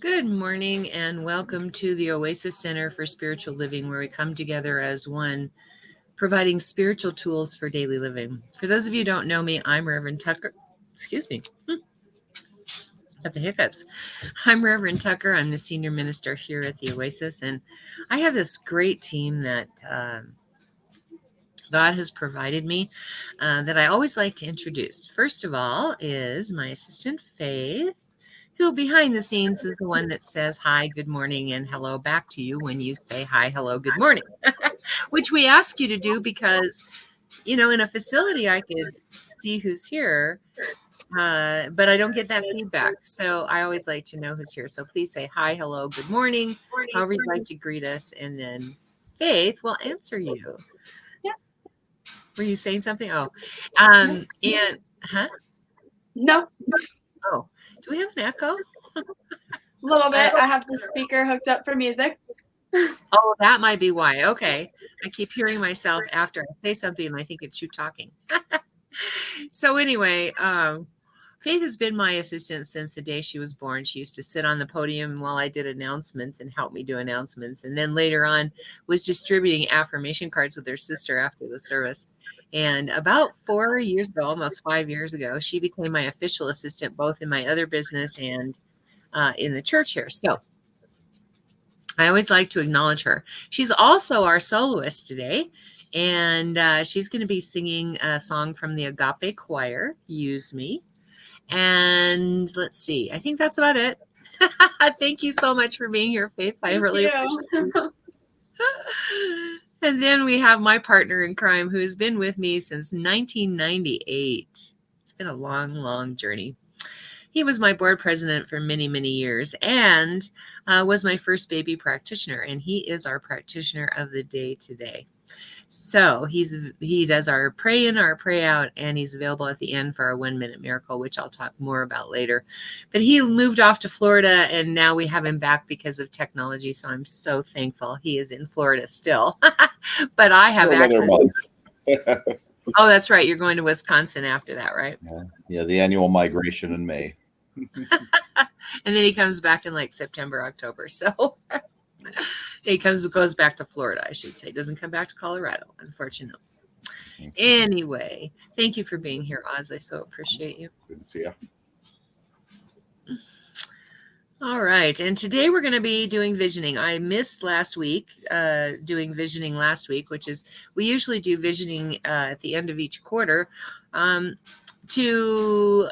Good morning and welcome to the Oasis Center for Spiritual Living, where we come together as one, providing spiritual tools for daily living. For those of you who don't know me, I'm Reverend Tucker. Excuse me, got the hiccups. I'm Reverend Tucker. I'm the senior minister here at the Oasis, and I have this great team that God has provided me that I always like to introduce. First of all is my assistant, Faith, who behind the scenes is the one that says hi, good morning, and hello back to you when you say hi, hello, good morning, which we ask you to do because, in a facility, I could see who's here, but I don't get that feedback. So I always like to know who's here. So please say hi, hello, good morning, however you'd like to greet us, and then Faith will answer you. Yeah. Were you saying something? Oh, and huh? No, Oh, do we have an echo? a little bit. I have the speaker hooked up for music. Oh, that might be why. Okay. I keep hearing myself after I say something and I think it's you talking. So anyway, Faith has been my assistant since the day she was born. She used to sit on the podium while I did announcements and help me do announcements. And then later on was distributing affirmation cards with her sister after the service. And about 4 years ago, almost 5 years ago, she became my official assistant, both in my other business and in the church here. So I always like to acknowledge her. She's also our soloist today, and she's going to be singing a song from the Agape Choir, Use Me. And let's see, I think that's about it. Thank you so much for being here, Faith. I really appreciate it. And then we have my partner in crime who's been with me since 1998. It's been a long, long journey. He was my board president for many, many years and was my first baby practitioner. And he is our practitioner of the day today. So he does our pray in, our pray out, and he's available at the end for our 1 minute miracle, which I'll talk more about later. But he moved off to Florida, and now we have him back because of technology. So I'm so thankful he is in Florida still. But I have access. Oh, that's right. You're going to Wisconsin after that, right? Yeah, the annual migration in May. And then he comes back in like September, October. So he goes back to Florida, I should say. Doesn't come back to Colorado, unfortunately. Anyway, thank you for being here, Oz. I so appreciate you. Good to see you. All right. And today we're going to be doing visioning. I missed last week doing visioning last week, which is we usually do visioning at the end of each quarter to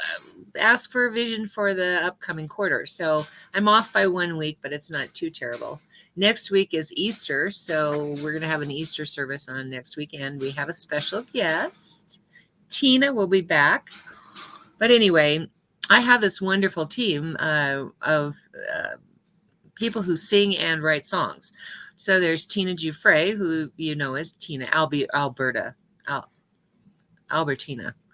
ask for a vision for the upcoming quarter. So I'm off by 1 week, but it's not too terrible. Next week is Easter, so we're going to have an Easter service on next weekend. We have a special guest. Tina will be back. But anyway, I have this wonderful team of people who sing and write songs. So there's Tina Giuffre, who you know as Tina Albertina.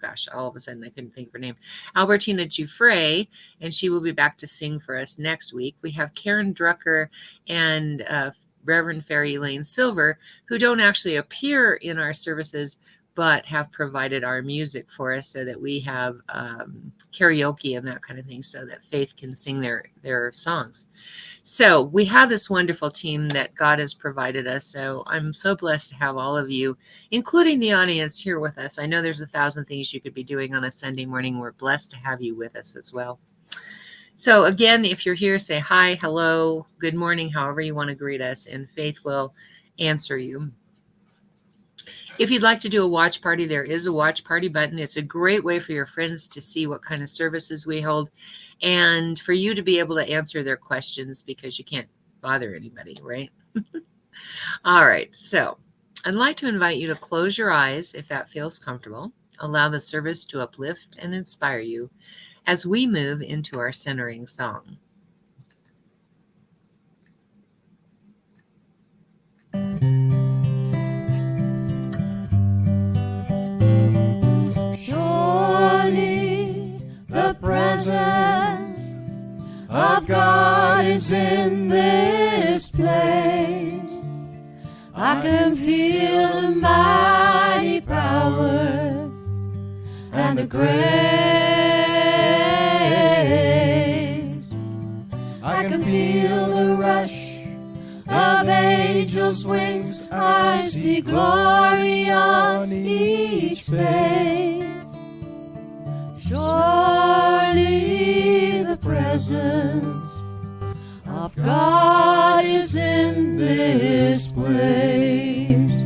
Gosh, all of a sudden I couldn't think of her name. Albertina Giuffre, and she will be back to sing for us next week. We have Karen Drucker and Reverend Fairy Elaine Silver, who don't actually appear in our services, but have provided our music for us so that we have karaoke and that kind of thing so that Faith can sing their songs. So we have this wonderful team that God has provided us. So I'm so blessed to have all of you, including the audience here with us. I know there's 1,000 things you could be doing on a Sunday morning. We're blessed to have you with us as well. So again, if you're here, say hi, hello, good morning, however you want to greet us, and Faith will answer you. If you'd like to do a watch party, there is a watch party button. It's a great way for your friends to see what kind of services we hold and for you to be able to answer their questions because you can't bother anybody, right? All right. So I'd like to invite you to close your eyes if that feels comfortable. Allow the service to uplift and inspire you as we move into our centering song. Presence of God is in this place. I can feel the mighty power and the grace. I I can feel the rush of angels' wings. I see glory on each face. Surely the presence of God is in this place.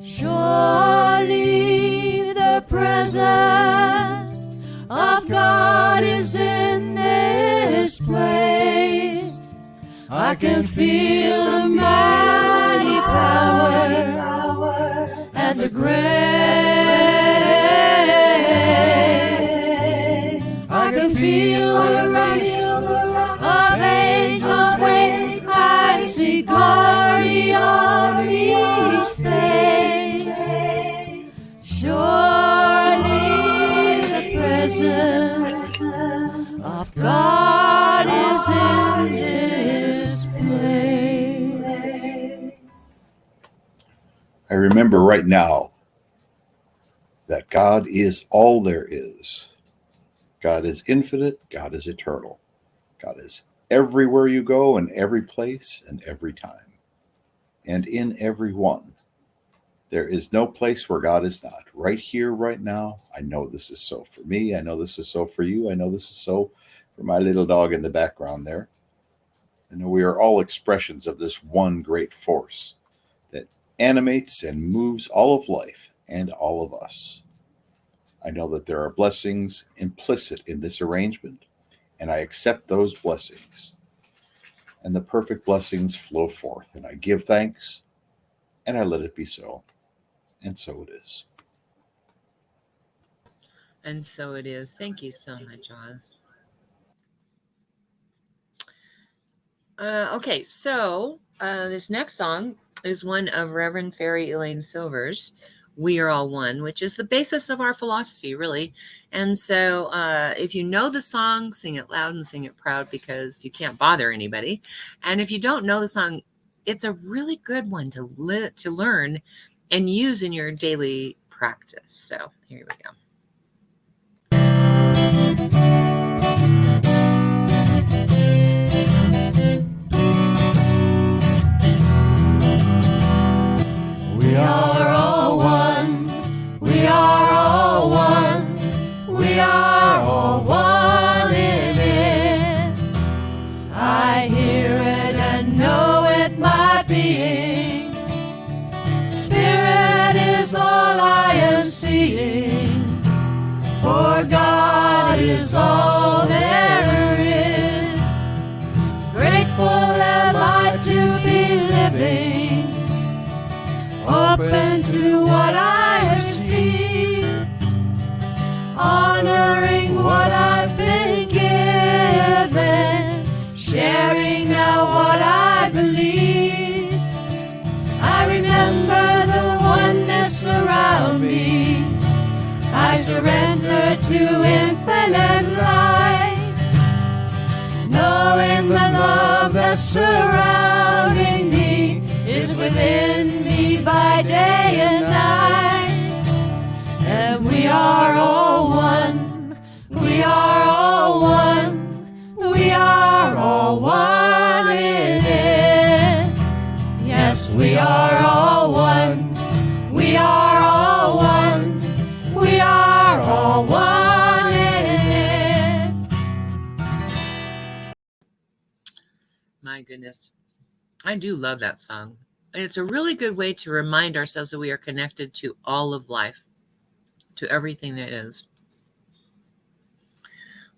Surely the presence of God is in this place. I can feel the mighty power and the grace. I can feel the rush of angels' wings. I see glory on each face. Surely the presence of God is in this place. I remember right now that God is all there is. God is infinite. God is eternal. God is everywhere you go, in every place and every time, and in every one. There is no place where God is not. Right here, right now. I know this is so for me. I know this is so for you. I know this is so for my little dog in the background there. I know we are all expressions of this one great force that animates and moves all of life and all of us. I know that there are blessings implicit in this arrangement, and I accept those blessings. And the perfect blessings flow forth, and I give thanks, and I let it be so. And so it is. And so it is. Thank you so much, Oz. Okay, so this next song is one of Reverend Fairy Elaine Silver's, We Are All One, which is the basis of our philosophy, really. And so if you know the song, sing it loud and sing it proud, because you can't bother anybody. And if you don't know the song, it's a really good one to learn and use in your daily practice. So here we go. We are all one. We are all one. We are all one in it. I hear it and know it, my being. Spirit is all I am seeing. For God is all there is. Grateful am I to be living, open to what I have seen, honoring what I've been given, sharing now what I believe. I remember the oneness around me. I surrender to infinite light, knowing the love that's surrounding me is within me by day and night. And we are all one. We are all one. We are all one in it. Yes, we are all one. We are all one. We are all one in it. My goodness. I do love that song. And it's a really good way to remind ourselves that we are connected to all of life, to everything that is.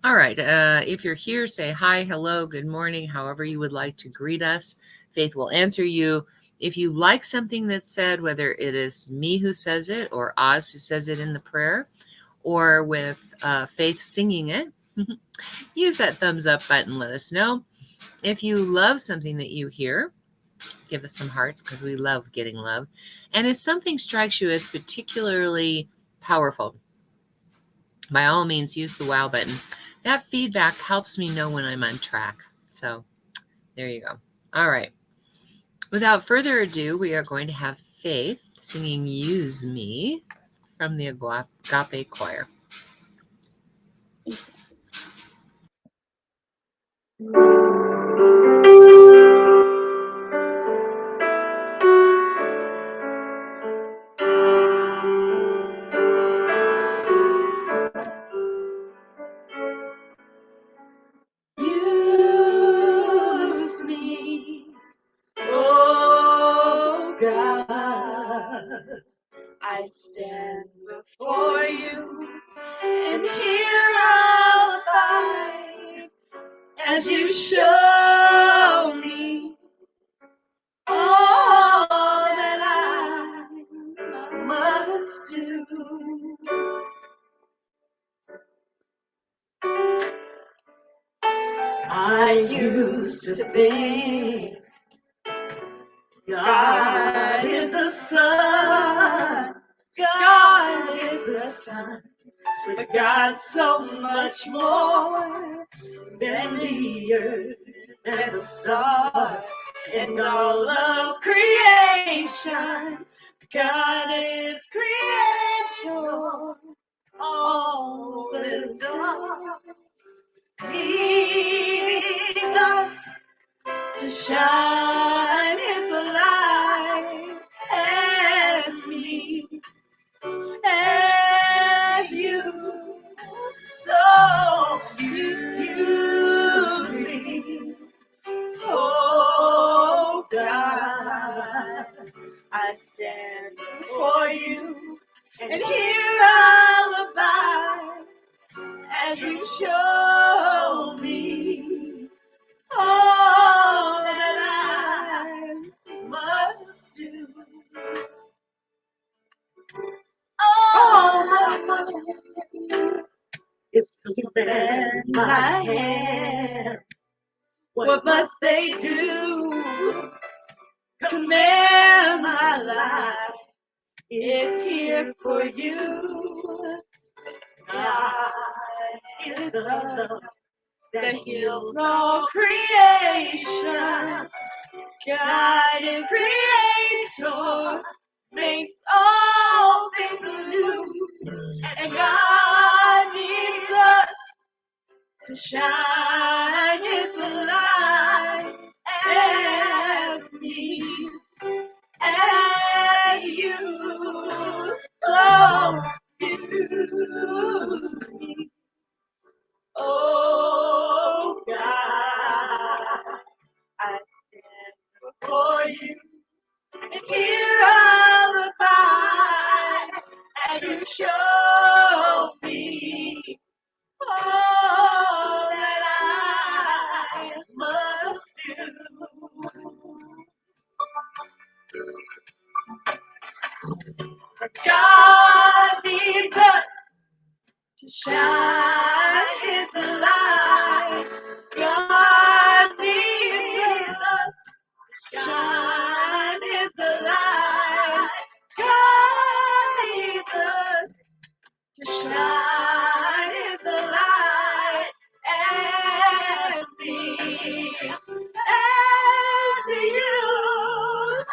All right. If you're here, say hi, hello, good morning, however you would like to greet us. Faith will answer you. If you like something that's said, whether it is me who says it or Oz who says it in the prayer, or with Faith singing it, use that thumbs up button. Let us know. If you love something that you hear, give us some hearts, because we love getting love. And if something strikes you as particularly powerful. By all means, use the wow button. That feedback helps me know when I'm on track. So there you go. All right. Without further ado, we are going to have Faith singing Use Me from the Agape Choir. Use me, oh God. I stand before you, and here I'll abide as you show me all that I must do. I used to think God is the sun, God is the sun, but God's so much more than the earth and the stars and all of creation. God is creator, all the dark. Needs us to shine His light as me, as you. So use me, oh God. I stand before you, and here I'll abide as you show me all that I must do. All that I must do is to bend my hand. What must they do? Command my life. It's here for you. God is the love that heals all creation. God is creator, makes all things new, and God needs us to shine His light as me, as you. So use me, oh God. I stand before you, and here I'll abide as you show me all that I must do. God needs us to shine His light. God needs us to shine His light. God needs us to shine His light as me, as you.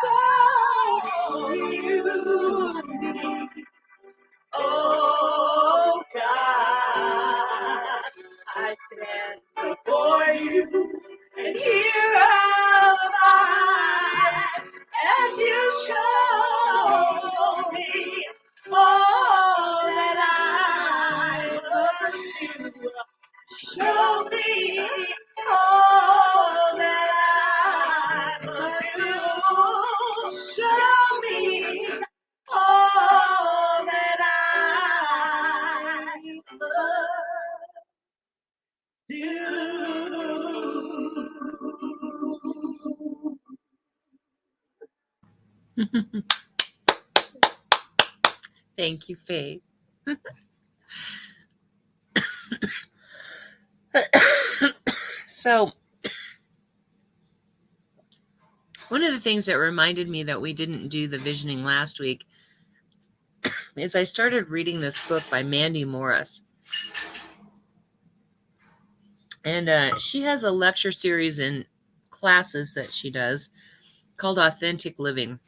So use me, oh God. I stand before you, and here I'll abide as you show me all that I must do. Show me all that I must do. Show me all that I must do. Thank you, Faith. So, one of the things that reminded me that we didn't do the visioning last week is I started reading this book by Mandy Morris. And she has a lecture series in classes that she does called Authentic Living.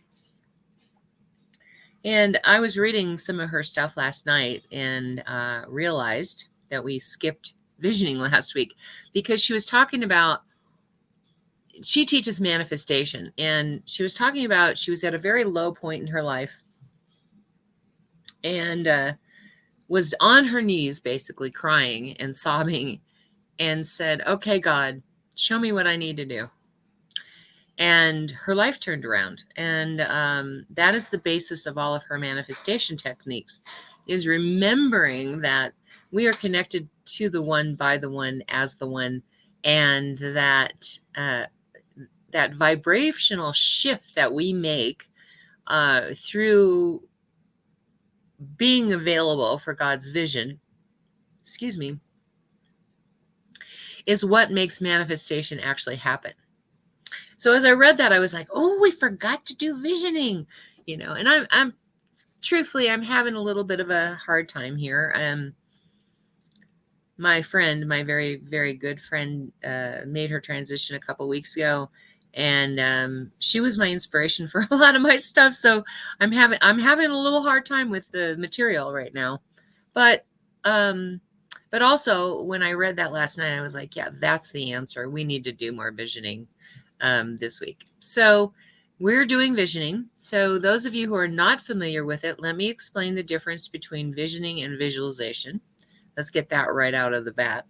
And I was reading some of her stuff last night and realized that we skipped visioning last week because she was talking about, she teaches manifestation. And she was talking about, she was at a very low point in her life and was on her knees basically crying and sobbing and said, okay, God, show me what I need to do. And her life turned around. And that is the basis of all of her manifestation techniques, is remembering that we are connected to the one, by the one, as the one, and that that vibrational shift that we make through being available for God's vision, is what makes manifestation actually happen. So as I read that, I was like, oh, we forgot to do visioning, and I'm truthfully, I'm having a little bit of a hard time here. My friend, my very, very good friend, made her transition a couple weeks ago, and she was my inspiration for a lot of my stuff. So I'm having a little hard time with the material right now, but also when I read that last night, I was like, yeah, that's the answer. We need to do more visioning this week. So we're doing visioning. So those of you who are not familiar with it, let me explain the difference between visioning and visualization. Let's get that right out of the bat.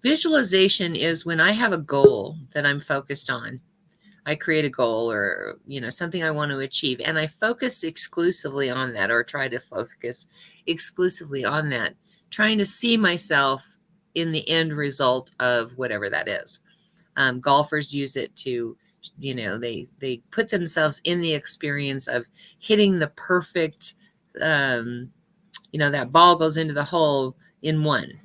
Visualization is when I have a goal that I'm focused on. I create a goal or, something I want to achieve, and I focus exclusively on that, or try to focus exclusively on that, trying to see myself in the end result of whatever that is. Golfers use it to, they put themselves in the experience of hitting the perfect, that ball goes into the hole in one.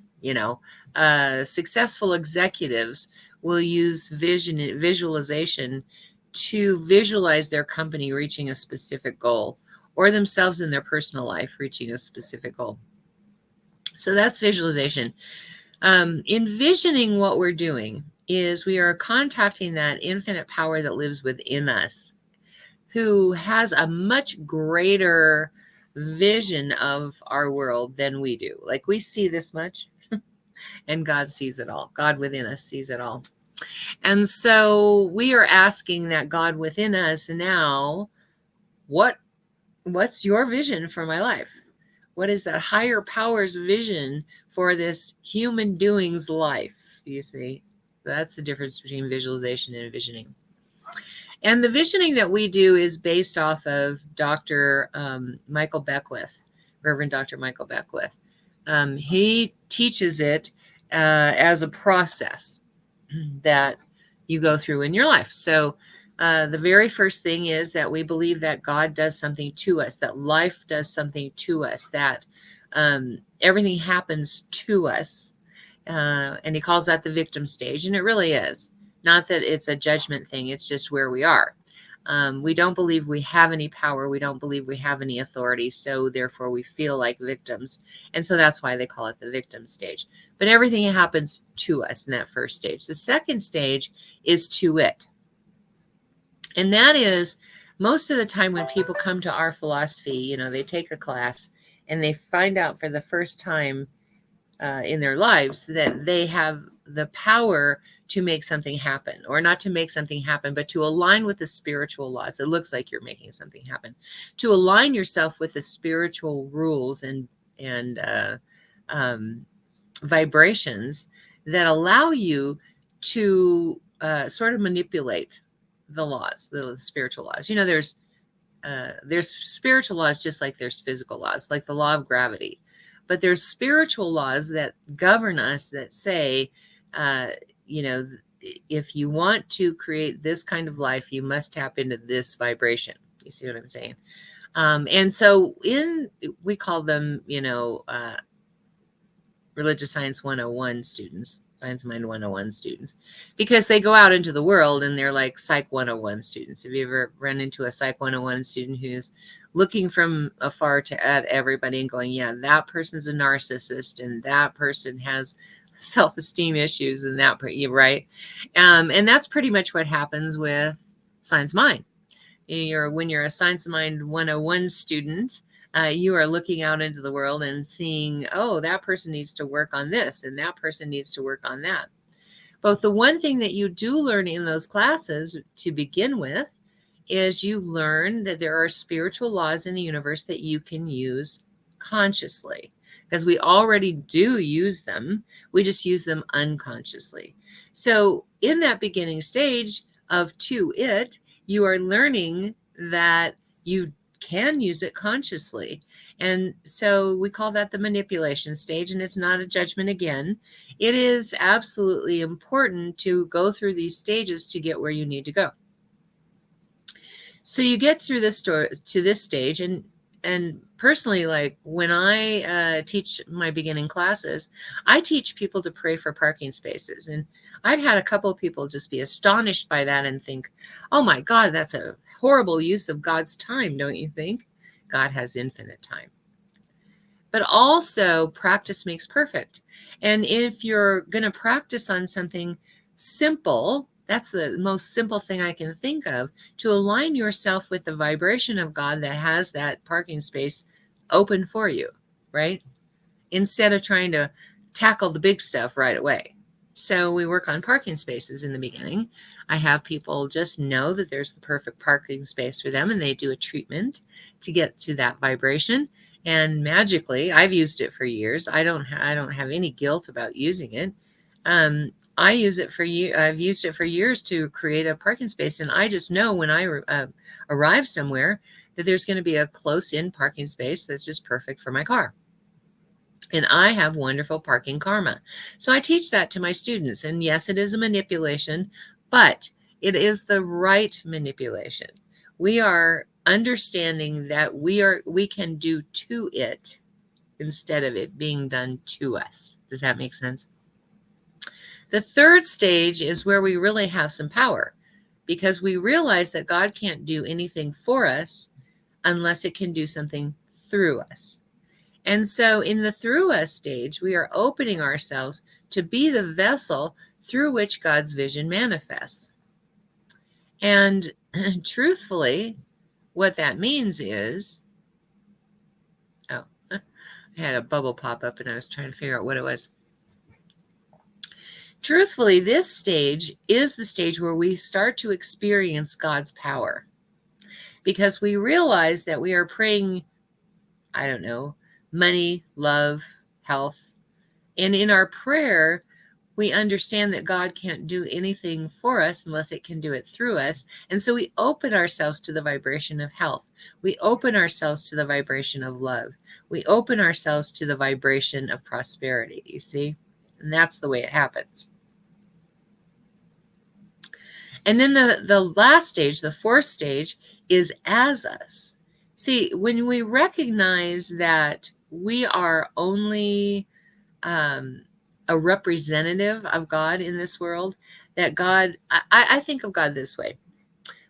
Successful executives will use visualization to visualize their company reaching a specific goal, or themselves in their personal life reaching a specific goal. So that's visualization. Envisioning, what we're doing is we are contacting that infinite power that lives within us, who has a much greater vision of our world than we do. Like, we see this much and God sees it all. God within us sees it all. And so we are asking that God within us now, what's your vision for my life? What is that higher power's vision for this human doings life? You see, that's the difference between visualization and visioning. And the visioning that we do is based off of Dr. Michael Beckwith, Reverend Dr. Michael Beckwith. He teaches it as a process that you go through in your life. So the very first thing is that we believe that God does something to us, that life does something to us, that everything happens to us. And he calls that the victim stage. And it really is. Not that it's a judgment thing. It's just where we are. We don't believe we have any power. We don't believe we have any authority. So therefore we feel like victims. And so that's why they call it the victim stage. But everything happens to us in that first stage. The second stage is to it. And that is, most of the time when people come to our philosophy, they take a class and they find out for the first time in their lives that they have the power to make something happen, or not to make something happen, but to align with the spiritual laws. It looks like you're making something happen. To align yourself with the spiritual rules and vibrations that allow you to sort of manipulate the laws, the spiritual laws. There's spiritual laws just like there's physical laws, like the law of gravity. But there's spiritual laws that govern us that say, if you want to create this kind of life, you must tap into this vibration. You see what I'm saying? And so we call them, Religious Science 101 students, Science Mind 101 students, because they go out into the world and they're like Psych 101 students. Have you ever run into a Psych 101 student who's looking from afar at everybody and going, yeah, that person's a narcissist and that person has self-esteem issues and that, right? And that's pretty much what happens with Science Mind. When you're a Science Mind 101 student, you are looking out into the world and seeing, oh, that person needs to work on this and that person needs to work on that. But the one thing that you do learn in those classes to begin with is you learn that there are spiritual laws in the universe that you can use consciously, because we already do use them. We just use them unconsciously. So in that beginning stage of To It, you are learning that you can use it consciously. And so we call that the manipulation stage, and it's not a judgment again. It is absolutely important to go through these stages to get where you need to go. So you get through this to this stage, and personally, like when I teach my beginning classes, I teach people to pray for parking spaces. And I've had a couple of people just be astonished by that and think, oh my God, that's a horrible use of God's time, don't you think? God has infinite time. But also, practice makes perfect. And if you're going to practice on something simple, that's the most simple thing I can think of, to align yourself with the vibration of God that has that parking space open for you, right? Instead of trying to tackle the big stuff right away. So we work on parking spaces in the beginning. I have people just know that there's the perfect parking space for them, and they do a treatment to get to that vibration. And magically, I've used it for years. I don't have any guilt about using it. I use it for I've used it for years to create a parking space, and I just know when I arrive somewhere that there's going to be a close-in parking space that's just perfect for my car. And I have wonderful parking karma. So I teach that to my students. And yes, it is a manipulation, but it is the right manipulation. We are understanding that we can do to it instead of it being done to us. Does that make sense? The third stage is where we really have some power, because we realize that God can't do anything for us unless it can do something through us. And so in the through us stage, we are opening ourselves to be the vessel through which God's vision manifests. And truthfully, what that means is, I had a bubble pop up and I was trying to figure out what it was. Truthfully, this stage is the stage where we start to experience God's power, because we realize that we are praying, I don't know, money, love, health. And in our prayer, we understand that God can't do anything for us unless it can do it through us. And so we open ourselves to the vibration of health. We open ourselves to the vibration of love. We open ourselves to the vibration of prosperity, you see? And that's the way it happens. And then the last stage, the fourth stage, is as us. See, when we recognize that we are only a representative of God in this world, that God, I think of God this way.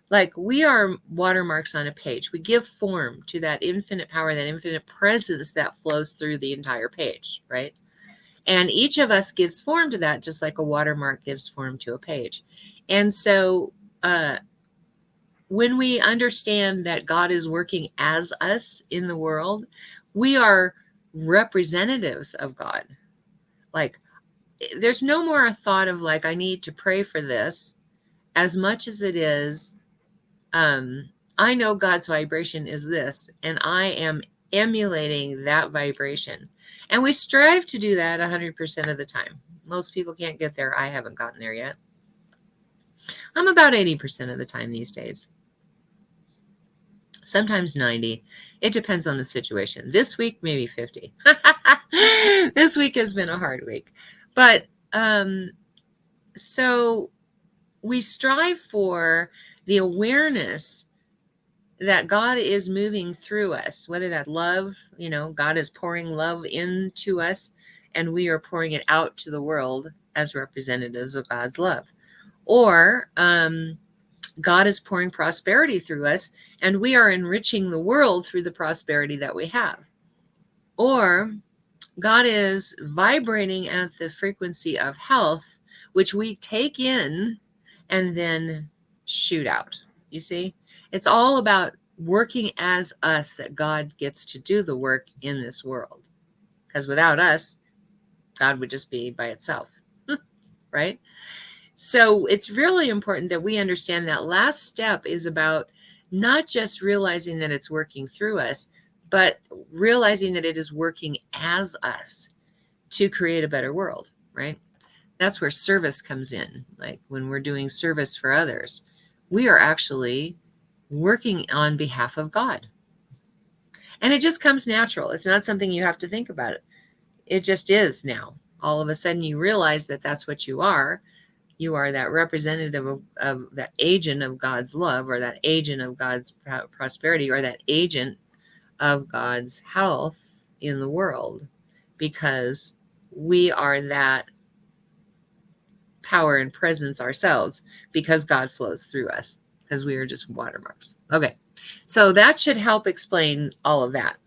Like we are watermarks on a page. We give form to that infinite power, that infinite presence that flows through the entire page, right? And each of us gives form to that, just like a watermark gives form to a page. And so when we understand that God is working as us in the world, we are representatives of God. Like, there's no more a thought of like, I need to pray for this, as much as it is, I know God's vibration is this, and I am emulating that vibration. And we strive to do that 100% of the time. Most people can't get there. I haven't gotten there yet. I'm about 80% of the time these days. Sometimes 90. It depends on the situation. This week, maybe 50. This week has been a hard week. But so we strive for the awareness that God is moving through us, whether that love, God is pouring love into us and we are pouring it out to the world as representatives of God's love. Or God is pouring prosperity through us, and we are enriching the world through the prosperity that we have. Or God is vibrating at the frequency of health, which we take in and then shoot out. You see, it's all about working as us, that God gets to do the work in this world. Because without us, God would just be by itself, right? So it's really important that we understand that last step is about not just realizing that it's working through us, but realizing that it is working as us to create a better world, right? That's where service comes in. Like when we're doing service for others, we are actually working on behalf of God. And it just comes natural. It's not something you have to think about. It just is now. All of a sudden you realize that that's what you are. You are that representative of that agent of God's love, or that agent of God's prosperity, or that agent of God's health in the world, because we are that power and presence ourselves, because God flows through us, because we are just watermarks. Okay, so that should help explain all of that.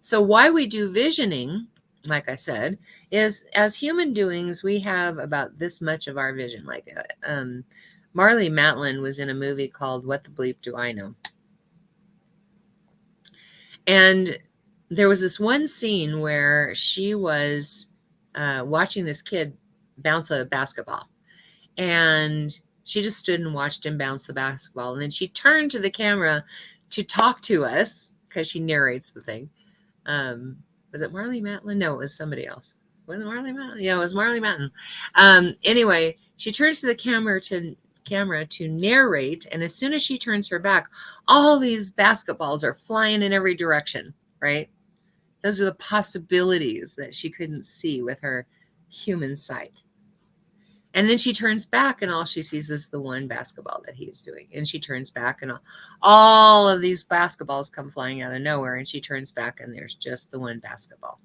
So why we do visioning, like I said, is as human doings, we have about this much of our vision. Like Marlee Matlin was in a movie called What the Bleep Do I Know? And there was this one scene where she was watching this kid bounce a basketball. And she just stood and watched him bounce the basketball. And then she turned to the camera to talk to us, because she narrates the thing. Was it Marlee Matlin? No, it was somebody else. Was it Marlee Matlin? Yeah, it was Marlee Matlin. Anyway, she turns to the camera to narrate, and as soon as she turns her back, all these basketballs are flying in every direction, right? Those are the possibilities that she couldn't see with her human sight. And then she turns back, and all she sees is the one basketball that he's doing. And she turns back, and all of these basketballs come flying out of nowhere. And she turns back, and there's just the one basketball.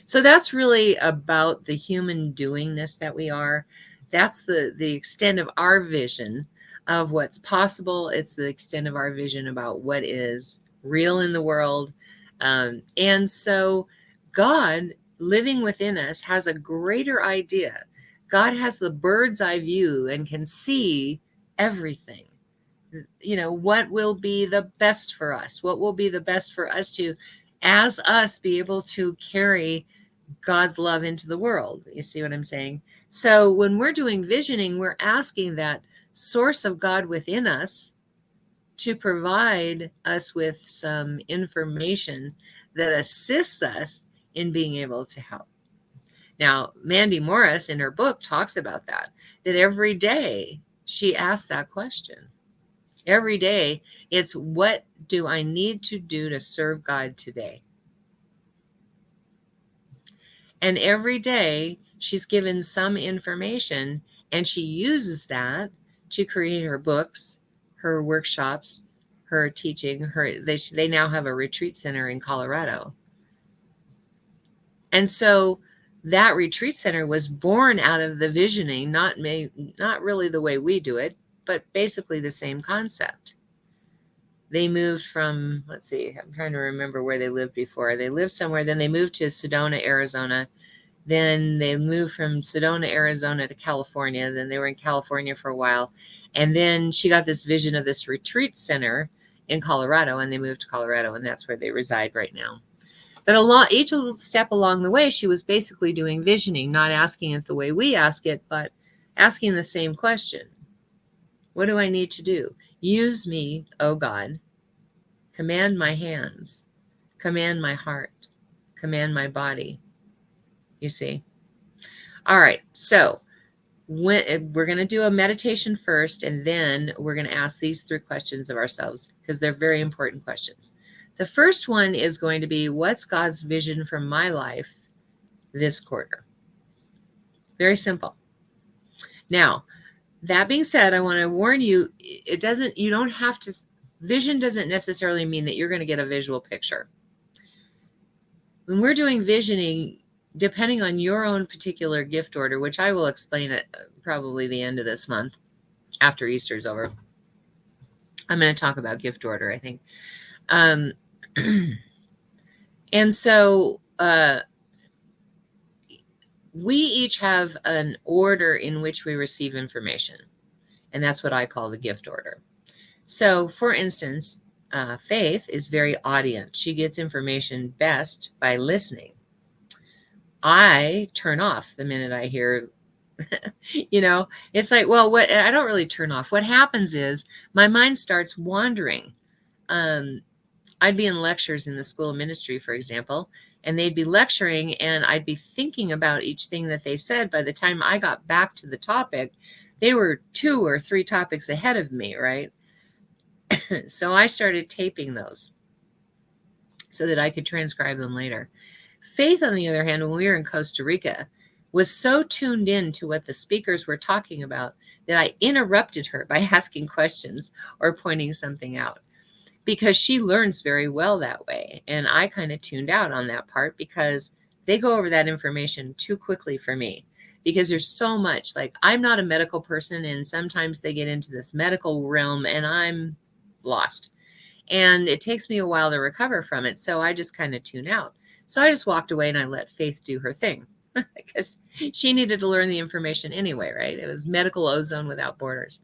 So that's really about the human doingness that we are. That's the extent of our vision of what's possible. It's the extent of our vision about what is real in the world. And so God living within us has a greater idea. God has the bird's eye view and can see everything. You know, what will be the best for us? What will be the best for us to, as us, be able to carry God's love into the world? You see what I'm saying? So when we're doing visioning, we're asking that source of God within us to provide us with some information that assists us in being able to help. Now, Mandy Morris in her book talks about that every day she asks that question. Every day it's, what do I need to do to serve God today? And every day she's given some information, and she uses that to create her books, her workshops, her teaching. They now have a retreat center in Colorado. And so that retreat center was born out of the visioning, not really the way we do it, but basically the same concept. They moved from, let's see, I'm trying to remember where they lived before. They lived somewhere, then they moved to Sedona, Arizona. Then they moved from Sedona, Arizona to California. Then they were in California for a while. And then she got this vision of this retreat center in Colorado, and they moved to Colorado, and that's where they reside right now. But each little step along the way, she was basically doing visioning, not asking it the way we ask it, but asking the same question. What do I need to do? Use me, O God. Command my hands. Command my heart. Command my body. You see? All right. So we're going to do a meditation first, and then we're going to ask these 3 questions of ourselves, because they're very important questions. The first one is going to be, what's God's vision for my life this quarter? Very simple. Now, that being said, I want to warn you, vision doesn't necessarily mean that you're going to get a visual picture. When we're doing visioning, depending on your own particular gift order, which I will explain at probably the end of this month, after Easter's over, I'm going to talk about gift order, I think. And so we each have an order in which we receive information. And that's what I call the gift order. So, for instance, Faith is very audient. She gets information best by listening. I turn off the minute I hear, it's like, well, what I don't really turn off. What happens is my mind starts wandering. I'd be in lectures in the school of ministry, for example, and they'd be lecturing and I'd be thinking about each thing that they said. By the time I got back to the topic, they were 2 or 3 topics ahead of me, right? So I started taping those so that I could transcribe them later. Faith, on the other hand, when we were in Costa Rica, was so tuned in to what the speakers were talking about that I interrupted her by asking questions or pointing something out, because she learns very well that way. And I kind of tuned out on that part because they go over that information too quickly for me, because there's so much. Like, I'm not a medical person, and sometimes they get into this medical realm and I'm lost. And it takes me a while to recover from it. So I just kind of tune out. So I just walked away and I let Faith do her thing because she needed to learn the information anyway, right? It was medical ozone without borders.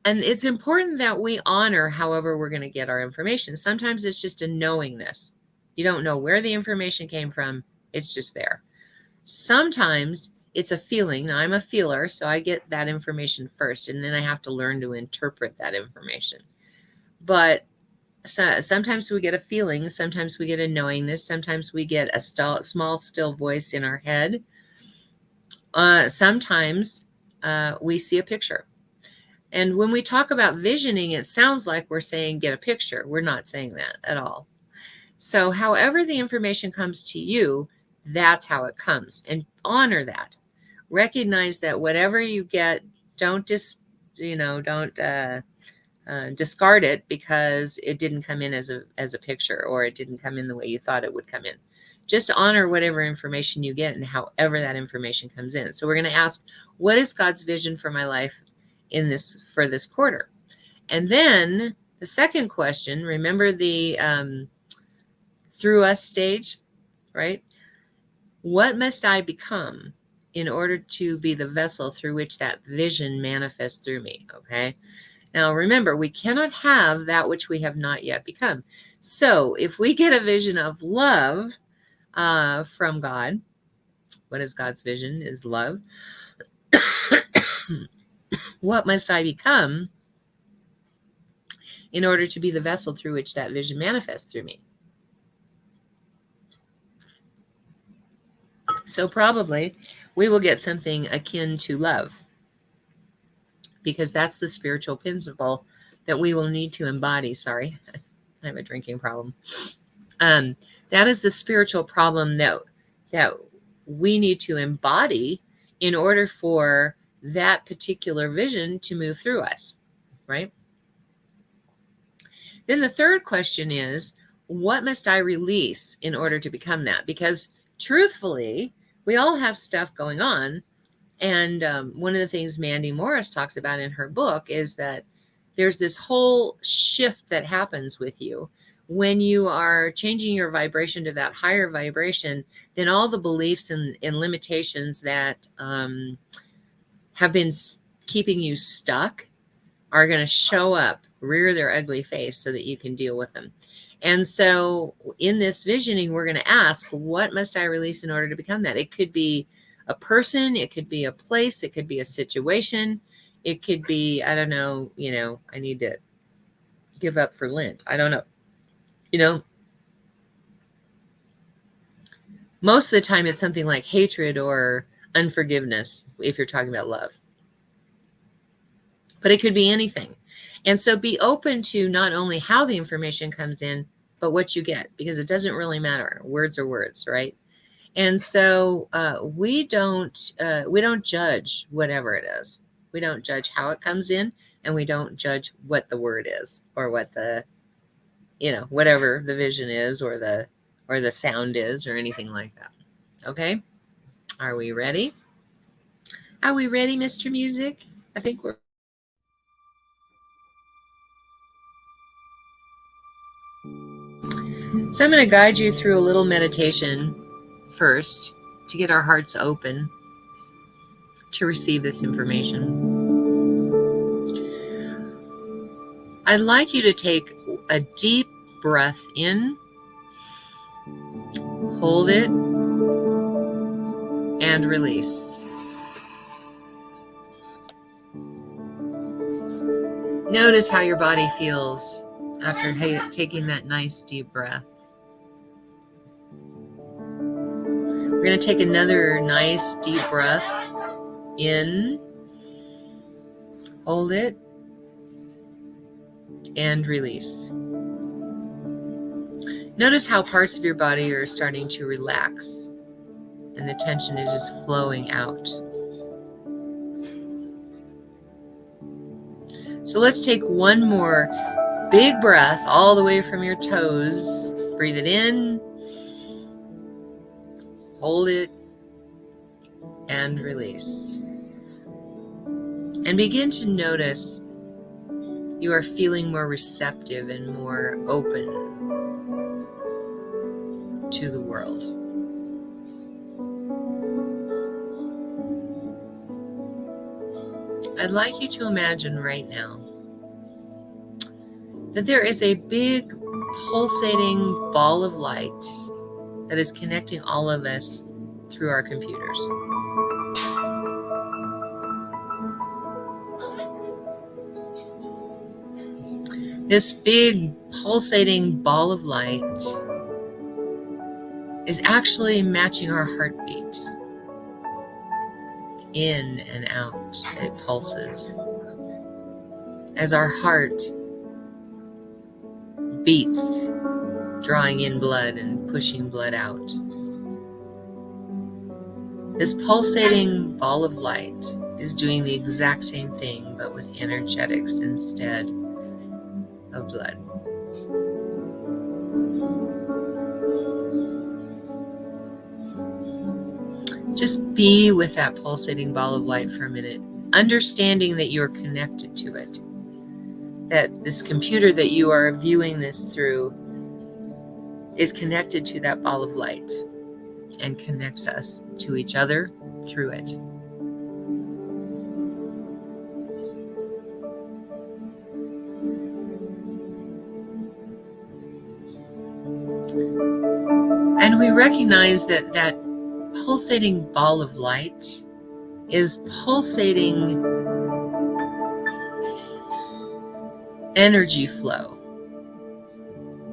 And it's important that we honor however we're going to get our information. Sometimes it's just a knowingness. You don't know where the information came from. It's just there. Sometimes it's a feeling. Now, I'm a feeler, so I get that information first, and then I have to learn to interpret that information. But sometimes we get a feeling. Sometimes we get a knowingness. Sometimes we get a small, still voice in our head. Sometimes we see a picture. And when we talk about visioning, it sounds like we're saying get a picture. We're not saying that at all. So however the information comes to you, that's how it comes. And honor that. Recognize that whatever you get, don't discard it because it didn't come in as a picture, or it didn't come in the way you thought it would come in. Just honor whatever information you get and however that information comes in. So we're going to ask, what is God's vision for my life for this quarter? And then the second question, remember the through us stage, right? What must I become in order to be the vessel through which that vision manifests through me? Okay. Now remember, we cannot have that which we have not yet become. So if we get a vision of love from God, what is God's vision? Is love. What must I become in order to be the vessel through which that vision manifests through me? So probably we will get something akin to love, because that's the spiritual principle that we will need to embody. Sorry, I have a drinking problem. That is the spiritual problem that we need to embody in order for that particular vision to move through us, right? Then the third question is, what must I release in order to become that? Because truthfully, we all have stuff going on. And one of the things Mandy Morris talks about in her book is that there's this whole shift that happens with you when you are changing your vibration to that higher vibration. Then all the beliefs and limitations that have been keeping you stuck are going to show up, rear their ugly face so that you can deal with them. And so in this visioning, we're going to ask, what must I release in order to become that? It could be a person, it could be a place, it could be a situation, it could be, I don't know, I need to give up for Lent. I don't know. Most of the time it's something like hatred or unforgiveness if you're talking about love. But it could be anything. And so be open to not only how the information comes in, but what you get, because it doesn't really matter. Words are words, right? And so we don't judge whatever it is. We don't judge how it comes in, and we don't judge what the word is, or what the, whatever the vision is, or the sound is, or anything like that. Okay? Are we ready? Are we ready, Mr. Music? I think we're So I'm going to guide you through a little meditation first to get our hearts open to receive this information. I'd like you to take a deep breath in, hold it, and release. Notice how your body feels after taking that nice deep breath. We're going to take another nice deep breath in, hold it, and release. Notice how parts of your body are starting to relax and the tension is just flowing out. So let's take one more big breath all the way from your toes. Breathe it in, hold it, and release. And begin to notice you are feeling more receptive and more open to the world. I'd like you to imagine right now that there is a big pulsating ball of light that is connecting all of us through our computers. This big pulsating ball of light is actually matching our heartbeat. In and out, it pulses. As our heart beats, drawing in blood and pushing blood out. This pulsating ball of light is doing the exact same thing, but with energetics instead of blood. Just be with that pulsating ball of light for a minute, understanding that you're connected to it. That this computer that you are viewing this through is connected to that ball of light and connects us to each other through it. And we recognize that that pulsating ball of light is pulsating energy flow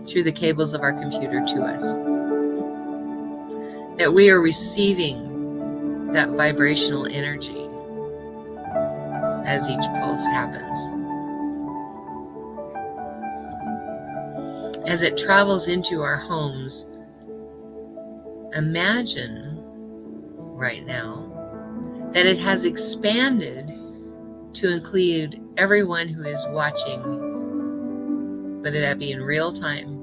through the cables of our computer to us. That we are receiving that vibrational energy as each pulse happens. As it travels into our homes, imagine right now that it has expanded to include everyone who is watching, whether that be in real time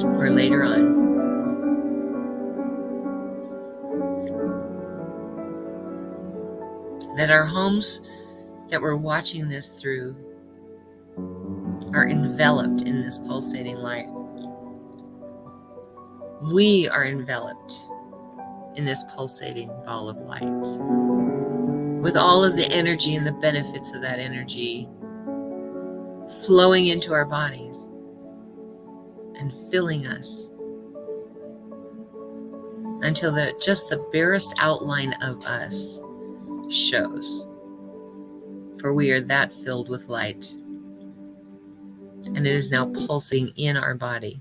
or later on. That our homes that we're watching this through are enveloped in this pulsating light. We are enveloped in this pulsating ball of light, with all of the energy and the benefits of that energy flowing into our bodies and filling us until just the barest outline of us shows. For we are that filled with light, and it is now pulsing in our body.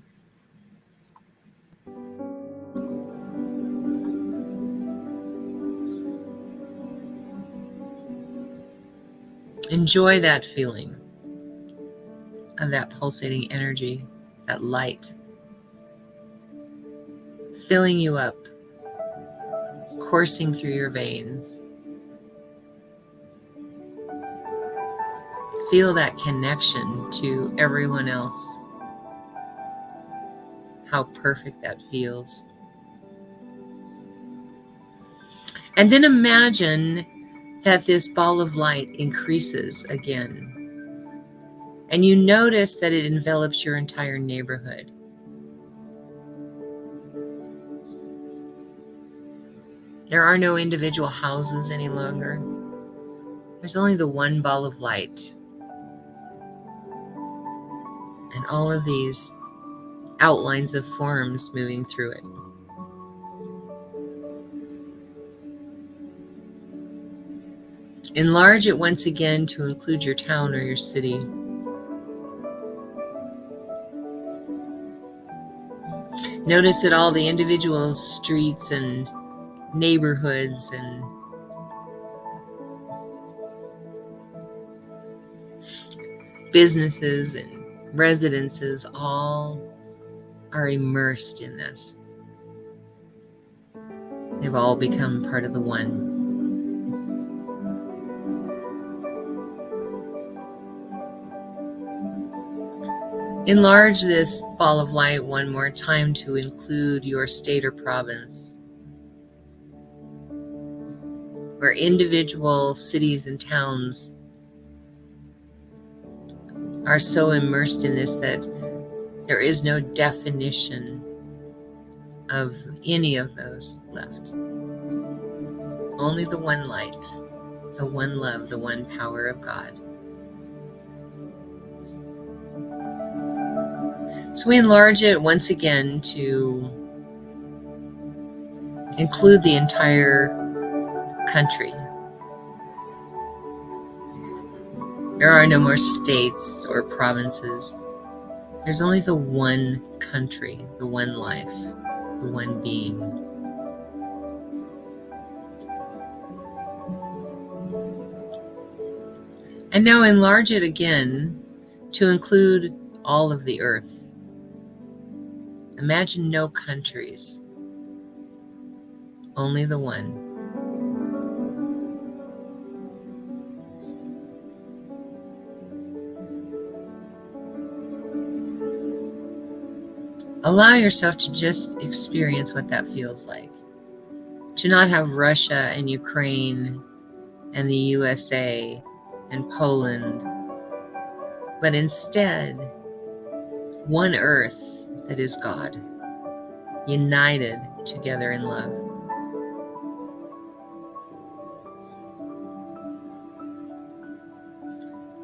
Enjoy that feeling of that pulsating energy, that light, filling you up, coursing through your veins. Feel that connection to everyone else. How perfect that feels. And then imagine that this ball of light increases again And you notice that it envelops your entire neighborhood. There are no individual houses any longer. There's only the one ball of light. And all of these outlines of forms moving through it. Enlarge it once again to include your town or your city. Notice that all the individual streets and neighborhoods and businesses and residences all are immersed in this. They've all become part of the one. Enlarge this ball of light one more time to include your state or province, where individual cities and towns are so immersed in this that there is no definition of any of those left. Only the one light, the one love, the one power of God. So we enlarge it once again to include the entire country. There are no more states or provinces. There's only the one country, the one life, the one being. And now enlarge it again to include all of the earth. Imagine no countries, only the one. Allow yourself to just experience what that feels like. To not have Russia and Ukraine and the USA and Poland, but instead one earth that is God, united together in love.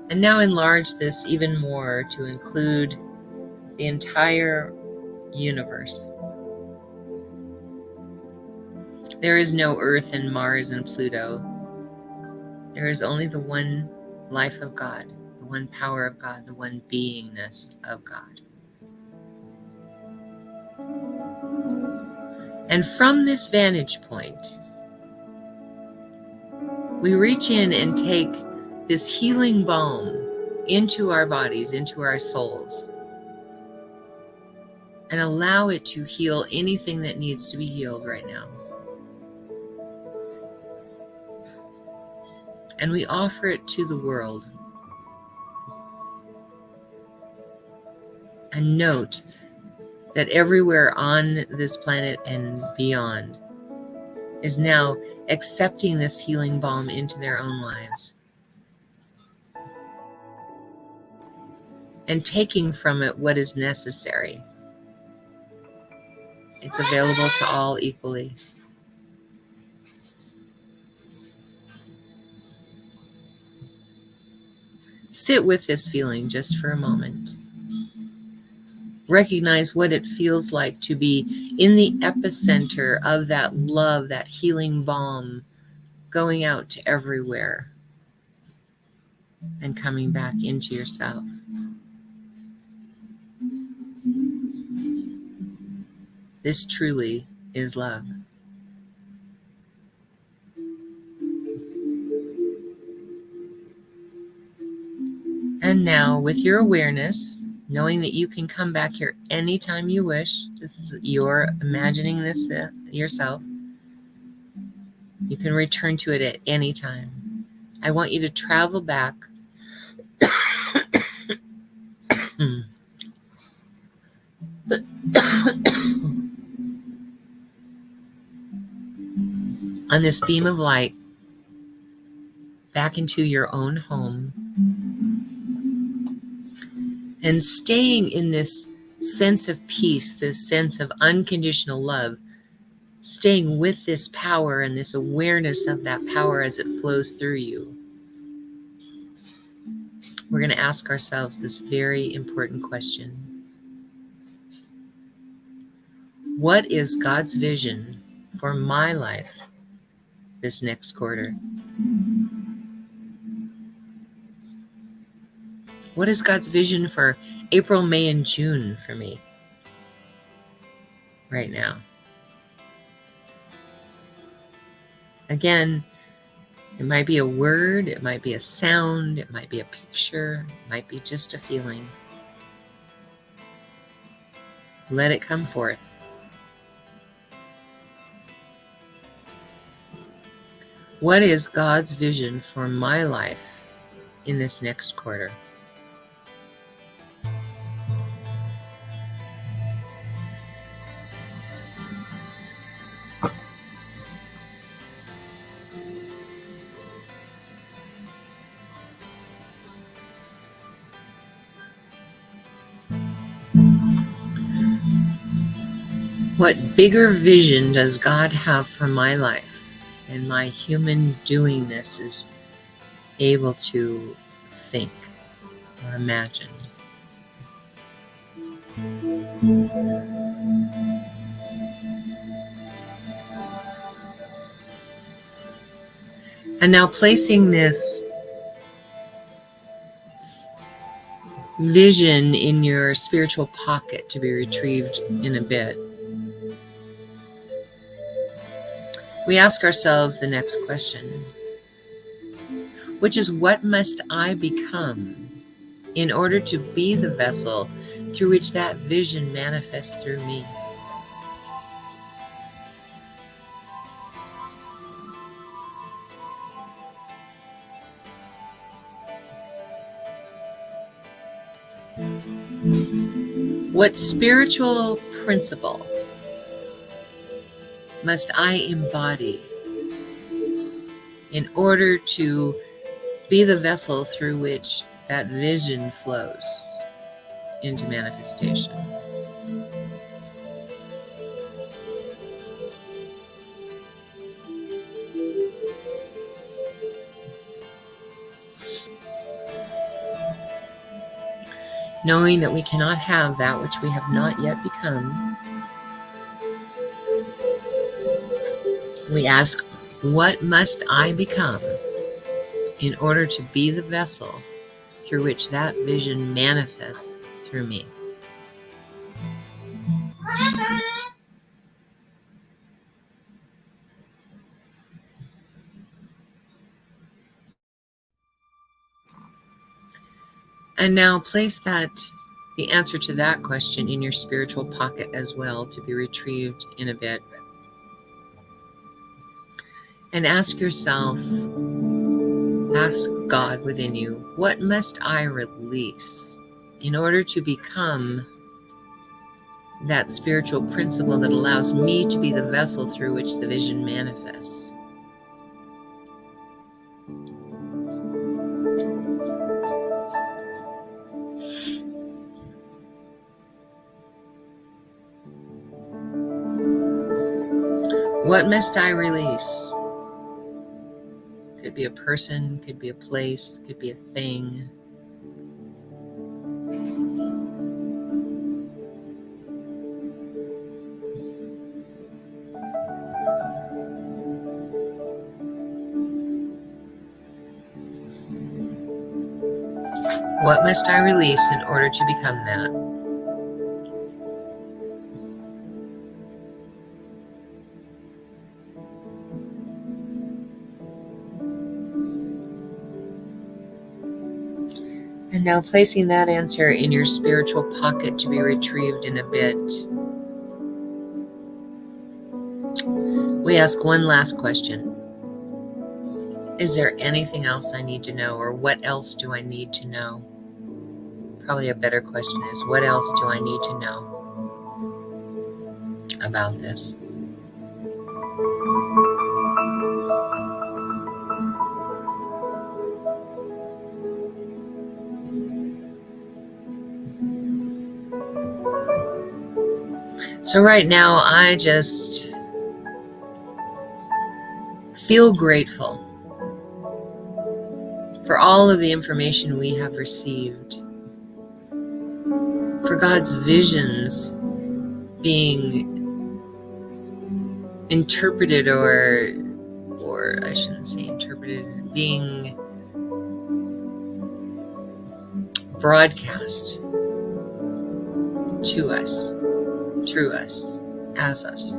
And now enlarge this even more to include the entire universe. There is no Earth and Mars and Pluto. There is only the one life of God, the one power of God, the one beingness of God. And from this vantage point, we reach in and take this healing balm into our bodies, into our souls, and allow it to heal anything that needs to be healed right now. And we offer it to the world. And note that everywhere on this planet and beyond is now accepting this healing balm into their own lives and taking from it what is necessary. It's available to all equally. Sit with this feeling just for a moment. Recognize what it feels like to be in the epicenter of that love, that healing balm going out to everywhere and coming back into yourself. This truly is love. And now, with your awareness, knowing that you can come back here anytime you wish, this is your imagining this yourself. You can return to it at any time. I want you to travel back on this beam of light back into your own home. And staying in this sense of peace, this sense of unconditional love, staying with this power and this awareness of that power as it flows through you. We're going to ask ourselves this very important question. What is God's vision for my life this next quarter? What is God's vision for April, May, and June for me right now? Again, it might be a word, it might be a sound, it might be a picture, it might be just a feeling. Let it come forth. What is God's vision for my life in this next quarter? What bigger vision does God have for my life? And my human doingness is able to think or imagine. And now placing this vision in your spiritual pocket to be retrieved in a bit. We ask ourselves the next question, which is, what must I become in order to be the vessel through which that vision manifests through me? What spiritual principle must I embody in order to be the vessel through which that vision flows into manifestation? Knowing that we cannot have that which we have not yet become, we ask, what must I become in order to be the vessel through which that vision manifests through me? And now place the answer to that question in your spiritual pocket as well, to be retrieved in a bit. And ask yourself, ask God within you, what must I release in order to become that spiritual principle that allows me to be the vessel through which the vision manifests? What must I release? Could be a person, could be a place, could be a thing. What must I release in order to become that? And now placing that answer in your spiritual pocket to be retrieved in a bit. We ask one last question. Is there anything else I need to know, or what else do I need to know? Probably a better question is, what else do I need to know about this? So right now, I just feel grateful for all of the information we have received, for God's visions being interpreted, or I shouldn't say interpreted, being broadcast to us, through us, as us.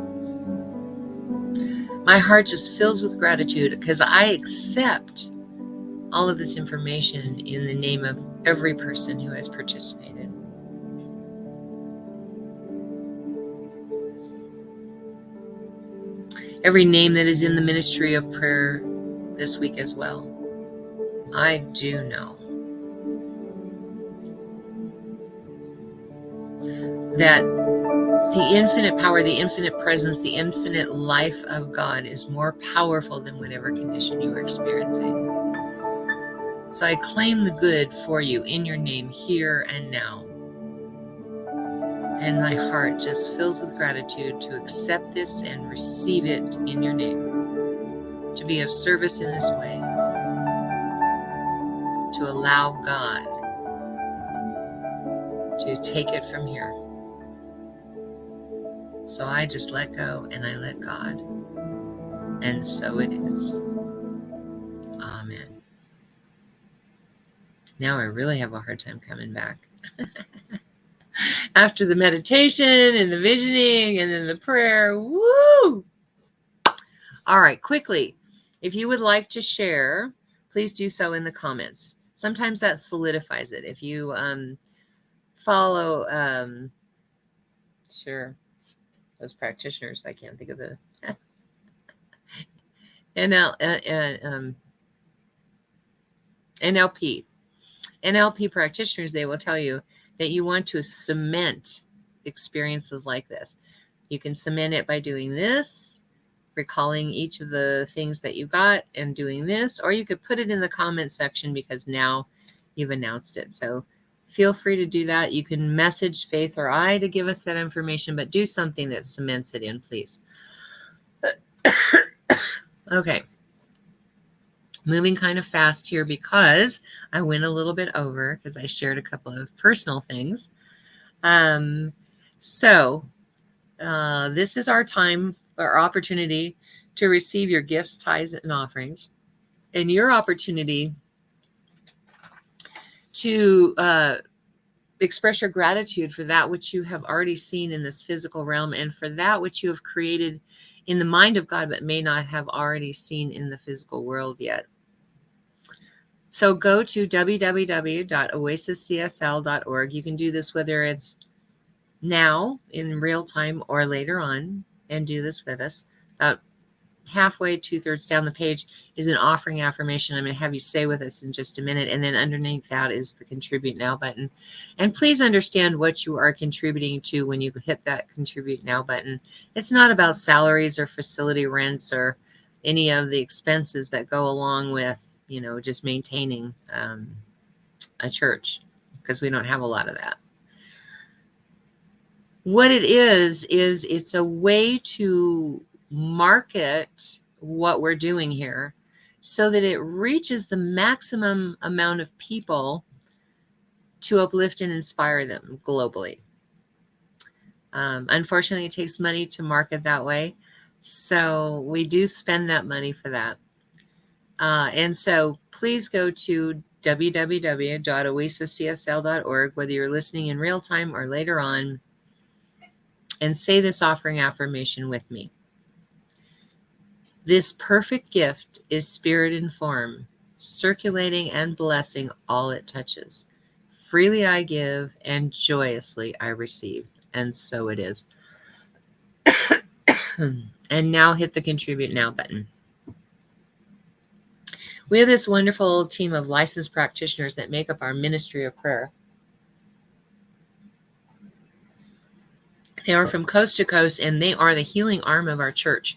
My heart just fills with gratitude because I accept all of this information in the name of every person who has participated. Every name that is in the ministry of prayer this week as well. I do know that the infinite power, the infinite presence, the infinite life of God is more powerful than whatever condition you are experiencing. So I claim the good for you in your name here and now. And my heart just fills with gratitude to accept this and receive it in your name. To be of service in this way. To allow God to take it from here. So I just let go and I let God. And so it is. Amen. Now I really have a hard time coming back. After the meditation and the visioning and then the prayer. Woo! All right, quickly. If you would like to share, please do so in the comments. Sometimes that solidifies it. If you follow, sure, those practitioners, I can't think of the NLP practitioners, they will tell you that you want to cement experiences like this. You can cement it by doing this, recalling each of the things that you got and doing this, or you could put it in the comment section because now you've announced it. So feel free to do that. You can message Faith or I to give us that information, but do something that cements it in, please. Okay. Moving kind of fast here because I went a little bit over because I shared a couple of personal things. This is our time, our opportunity to receive your gifts, tithes, and offerings, and your opportunity to express your gratitude for that which you have already seen in this physical realm and for that which you have created in the mind of God but may not have already seen in the physical world yet. So go to www.oasiscsl.org. You can do this whether it's now in real time or later on and do this with us. About halfway, 2/3 down the page is an offering affirmation I'm going to have you say with us in just a minute. And then underneath that is the Contribute Now button. And please understand what you are contributing to when you hit that Contribute Now button. It's not about salaries or facility rents or any of the expenses that go along with, just maintaining a church, because we don't have a lot of that. What it is it's a way to market what we're doing here so that it reaches the maximum amount of people to uplift and inspire them globally. Unfortunately, it takes money to market that way. So we do spend that money for that. And so please go to www.oasiscsl.org, whether you're listening in real time or later on, and say this offering affirmation with me. This perfect gift is spirit in form, circulating and blessing all it touches. Freely I give, and joyously I receive. And so it is. And now hit the Contribute Now button. We have this wonderful team of licensed practitioners that make up our ministry of prayer. They are from coast to coast, and they are the healing arm of our church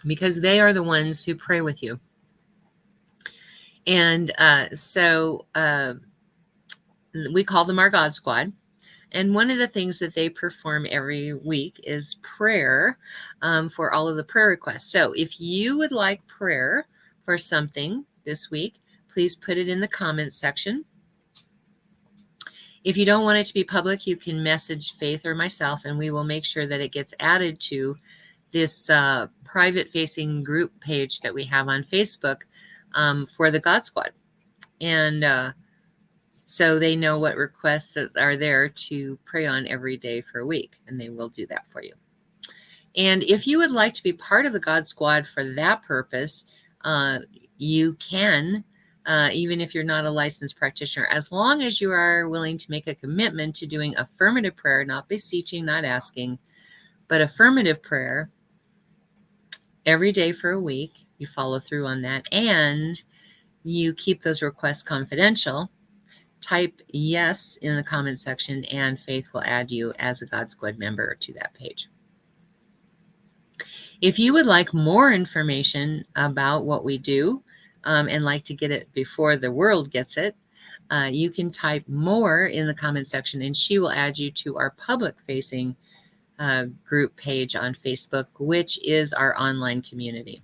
because they are the ones who pray with you. And so we call them our God Squad. And one of the things that they perform every week is prayer for all of the prayer requests. So if you would like prayer for something this week, please put it in the comments section. If you don't want it to be public, you can message Faith or myself, and we will make sure that it gets added to this private-facing group page that we have on Facebook for the God Squad. And so they know what requests are there to pray on every day for a week, and they will do that for you. And if you would like to be part of the God Squad for that purpose, you can, even if you're not a licensed practitioner, as long as you are willing to make a commitment to doing affirmative prayer, not beseeching, not asking, but affirmative prayer every day for a week. You follow through on that, and you keep those requests confidential. Type yes in the comment section, and Faith will add you as a God Squad member to that page. If you would like more information about what we do and like to get it before the world gets it, you can type more in the comment section, and she will add you to our public-facing group page on Facebook, which is our online community.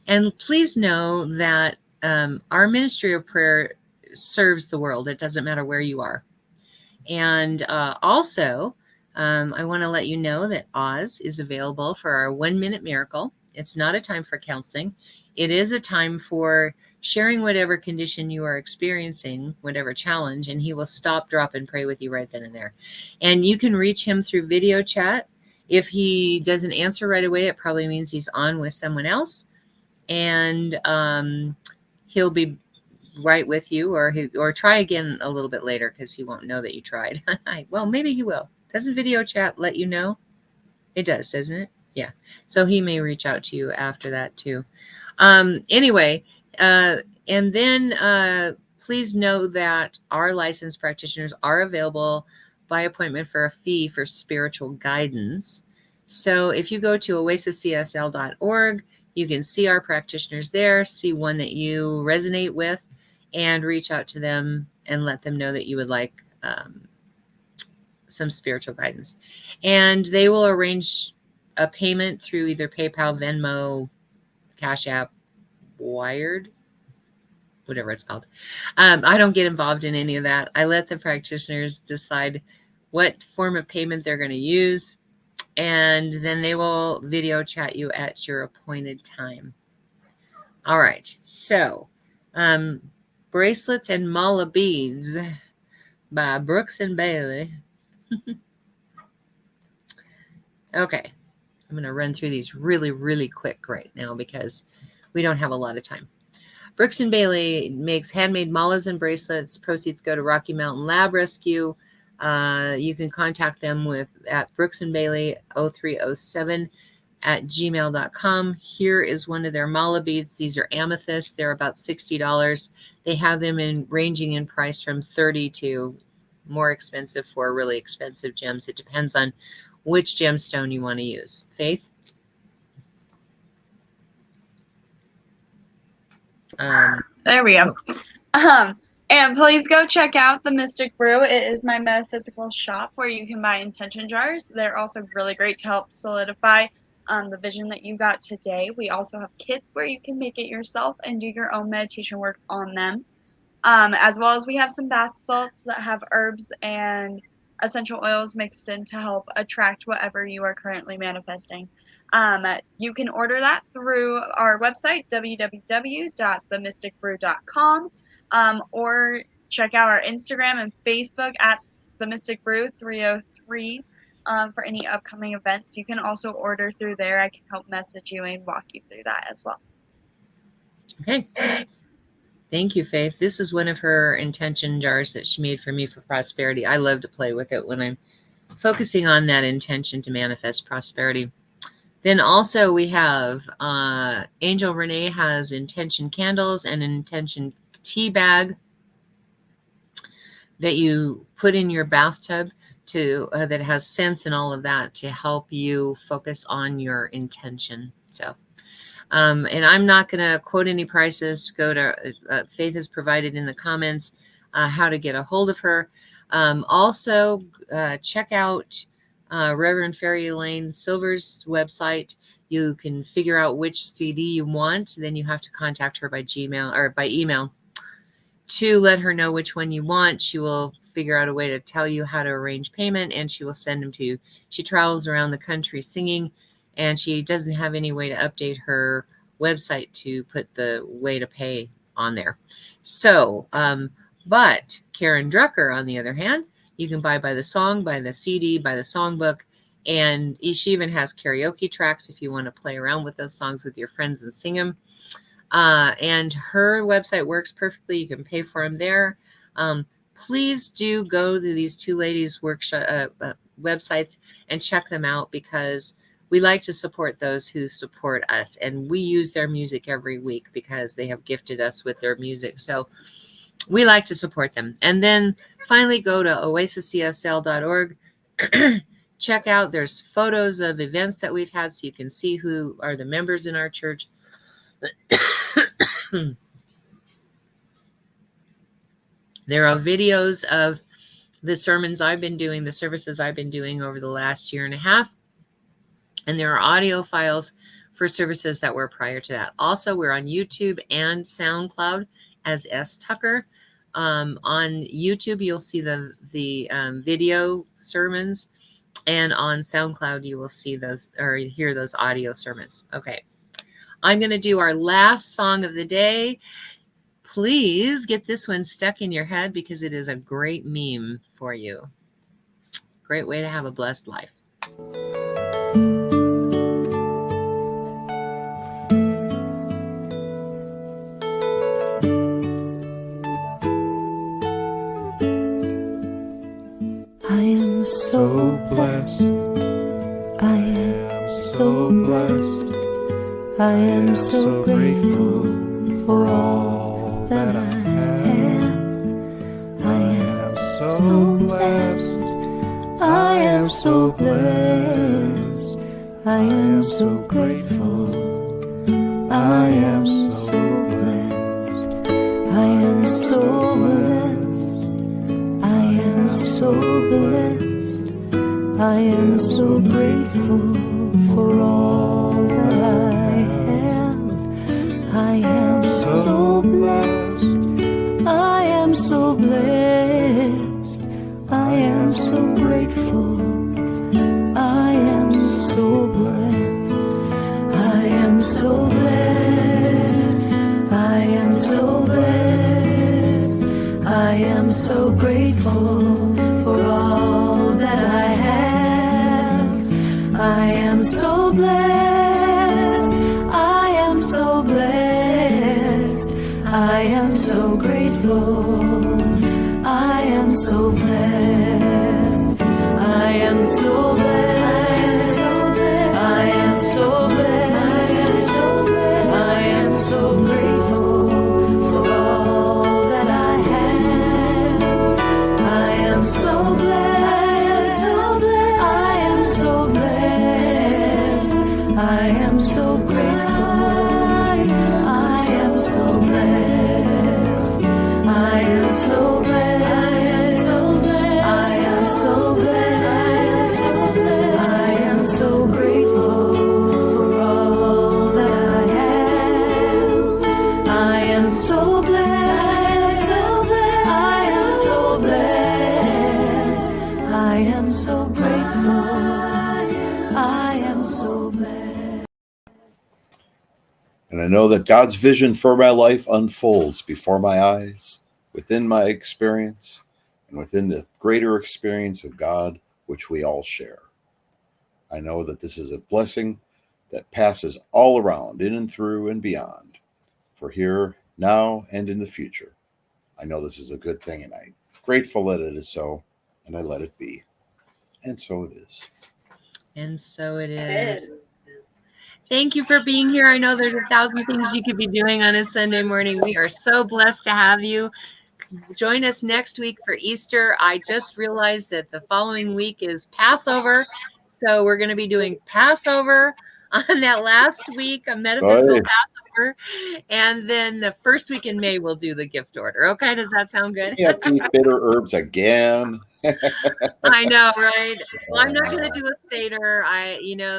And please know that our ministry of prayer serves the world. It doesn't matter where you are. And also, I want to let you know that Oz is available for our 1-minute miracle. It's not a time for counseling. It is a time for sharing whatever condition you are experiencing, whatever challenge, and he will stop, drop, and pray with you right then and there. And you can reach him through video chat. If he doesn't answer right away, it probably means he's on with someone else. And he'll be right with you, or try again a little bit later, because he won't know that you tried. Well, maybe he will. Doesn't video chat let you know? It does, doesn't it? Yeah. So he may reach out to you after that too. Anyway, and then please know that our licensed practitioners are available by appointment for a fee for spiritual guidance. So if you go to oasiscsl.org, you can see our practitioners there, see one that you resonate with, and reach out to them and let them know that you would like some spiritual guidance. And they will arrange a payment through either PayPal, Venmo, Cash App, Wired, whatever it's called. I don't get involved in any of that. I let the practitioners decide what form of payment they're going to use, and then they will video chat you at your appointed time. All right. So, Bracelets and Mala Beads by Brooks and Bailey. Okay. I'm going to run through these really, really quick right now because we don't have a lot of time. Brooks and Bailey makes handmade malas and bracelets. Proceeds go to Rocky Mountain Lab Rescue. You can contact them at Brooks and Bailey 0307 at gmail.com. Here is one of their mala beads. These are amethyst. They're about $60. They have them ranging in price from $30 to more expensive for really expensive gems. It depends on which gemstone you want to use. Faith? There we go. And please go check out the Mystic Brew. It is my metaphysical shop where you can buy intention jars. They're also really great to help solidify the vision that you got today. We also have kits where you can make it yourself and do your own meditation work on them. As well as we have some bath salts that have herbs and essential oils mixed in to help attract whatever you are currently manifesting. You can order that through our website, www.themysticbrew.com, or check out our Instagram and Facebook at The Mystic Brew 303 for any upcoming events. You can also order through there. I can help message you and walk you through that as well. Okay. Thank you, Faith. This is one of her intention jars that she made for me for prosperity. I love to play with it when I'm focusing on that intention to manifest prosperity. Then also we have Angel Renee has intention candles and an intention tea bag that you put in your bathtub that has scents and all of that to help you focus on your intention. So, and I'm not going to quote any prices. Go to Faith has provided in the comments how to get a hold of her. Also, check out Reverend Fairy Elaine Silver's website. You can figure out which CD you want. Then you have to contact her by Gmail or by email to let her know which one you want. She will figure out a way to tell you how to arrange payment, and she will send them to you. She travels around the country singing, and she doesn't have any way to update her website to put the way to pay on there. So, but Karen Drucker, on the other hand, you can buy by the song, by the CD, by the songbook, and she even has karaoke tracks if you want to play around with those songs with your friends and sing them. And her website works perfectly. You can pay for them there. Please do go to these two ladies' workshop websites and check them out, because we like to support those who support us, and we use their music every week because they have gifted us with their music. So we like to support them. And then finally, go to oasiscsl.org. Check out, there's photos of events that we've had, so you can see who are the members in our church. There are videos of the sermons I've been doing, the services I've been doing over the last year and a half. And there are audio files for services that were prior to that. Also, we're on YouTube and SoundCloud as S. Tucker. On YouTube, you'll see the video sermons. And on SoundCloud, you will see those or hear those audio sermons. Okay. I'm going to do our last song of the day. Please get this one stuck in your head, because it is a great meme for you. Great way to have a blessed life. I am so blessed. I am so blessed. I am so grateful for all that I have. I am so blessed. I am so blessed. I am so grateful. I am so blessed. I am so blessed. I am so blessed. I am so grateful for all that I have. I am so blessed. I am so blessed. I am so grateful. I am so blessed. I am so blessed. I am so blessed. I am so grateful for all that I have. I am so blessed. I am so blessed. I am so grateful. I am so blessed. I am so blessed. I am so blessed. I am so grateful for all that I have. I am so blessed. I am so blessed. I am so grateful. I am so blessed. I am so blessed. I am so blessed. I am so grateful for all that I have. I am so blessed. I am so blessed. I am so grateful. I am so blessed. And I know that God's vision for my life unfolds before my eyes, within my experience, and within the greater experience of God, which we all share. I know that this is a blessing that passes all around, in and through and beyond, for here, now, and in the future. I know this is a good thing, and I'm grateful that it is so, and I let it be. And so it is. And so it It is. is. Thank you for being here. I know there's 1,000 things you could be doing on a Sunday morning. We are so blessed to have you. Join us next week for Easter. I just realized that the following week is Passover. So we're going to be doing Passover on that last week, a metaphysical Aye. Passover. offer. And then the first week in May, we'll do the gift order. Okay, does that sound good? You have to eat bitter herbs again. I know, right? Well, I'm not going to do a Seder.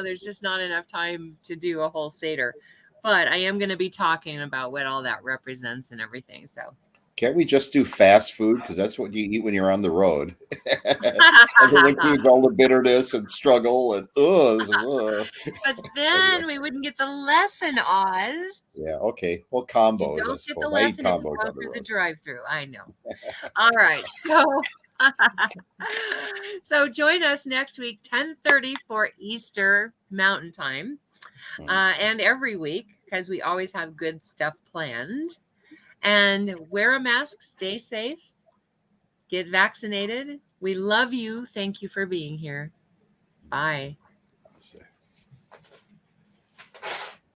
There's just not enough time to do a whole Seder. But I am going to be talking about what all that represents and everything. So Can't we just do fast food? Because that's what you eat when you're on the road. And it includes all the bitterness and struggle and But then we wouldn't get the lesson, Oz. Yeah, okay. Well, You combos, I don't get the suppose. I eat lesson if you combos go on the through the road. drive-through. I know. All right. So join us next week, 10:30 for Easter Mountain Time. And every week, because we always have good stuff planned. And wear a mask, stay safe, get vaccinated. We love you. Thank you for being here. Bye. Namaste.